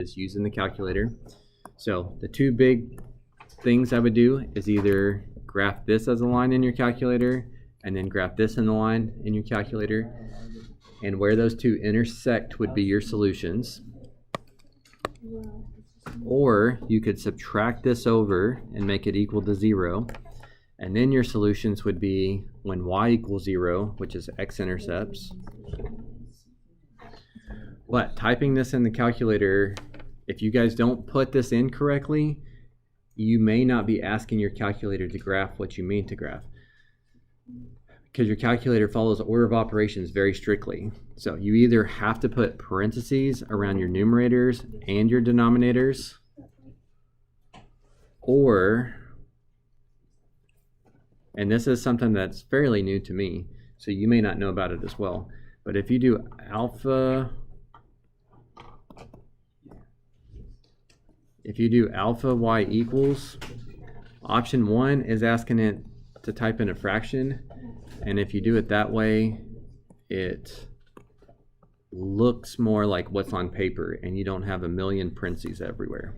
is using the calculator. So the two big things I would do is either graph this as a line in your calculator and then graph this in the line in your calculator, and where those two intersect would be your solutions. Or you could subtract this over and make it equal to 0, and then your solutions would be when y equals 0, which is x-intercepts. But typing this in the calculator, if you guys don't put this in correctly, you may not be asking your calculator to graph what you mean to graph, because your calculator follows order of operations very strictly. So you either have to put parentheses around your numerators and your denominators, or, and this is something that's fairly new to me, so you may not know about it as well, but if you do alpha y equals, option 1 is asking it to type in a fraction, and if you do it that way, it looks more like what's on paper and you don't have a million parentheses everywhere.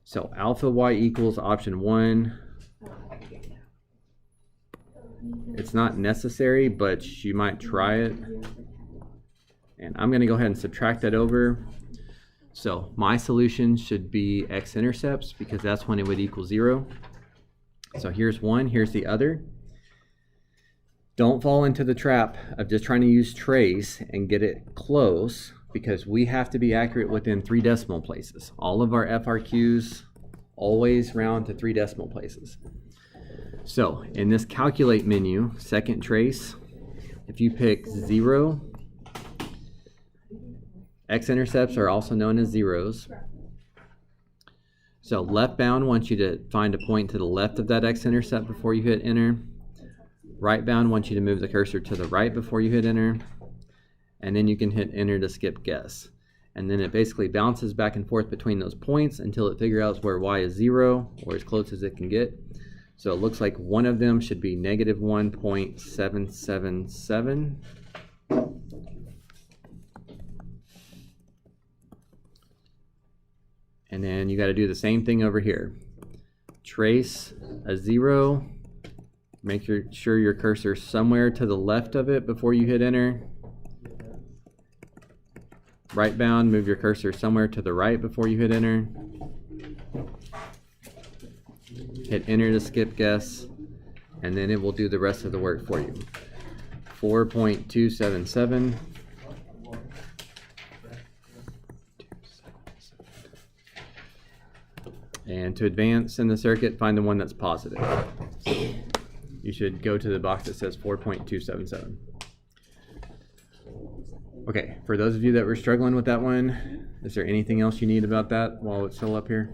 So alpha y equals option 1. It's not necessary, but you might try it. And I'm going to go ahead and subtract that over. So my solution should be x-intercepts, because that's when it would equal 0. So here's one, here's the other. Don't fall into the trap of just trying to use trace and get it close, because we have to be accurate within 3 decimal places. All of our FRQs always round to 3 decimal places. So in this calculate menu, second trace, if you pick 0, x-intercepts are also known as zeros. So left bound wants you to find a point to the left of that x-intercept before you hit enter. Right bound wants you to move the cursor to the right before you hit enter. And then you can hit enter to skip guess. And then it basically bounces back and forth between those points until it figures out where y is 0, or as close as it can get. So it looks like one of them should be negative 1.777. And then you got to do the same thing over here. Trace a 0. Make sure your cursor is somewhere to the left of it before you hit enter. Right bound, move your cursor somewhere to the right before you hit enter. Hit enter to skip guess, and then it will do the rest of the work for you. 4.277. And to advance in the circuit, find the one that's positive. So you should go to the box that says 4.277. Okay, for those of you that were struggling with that one, is there anything else you need about that while it's still up here?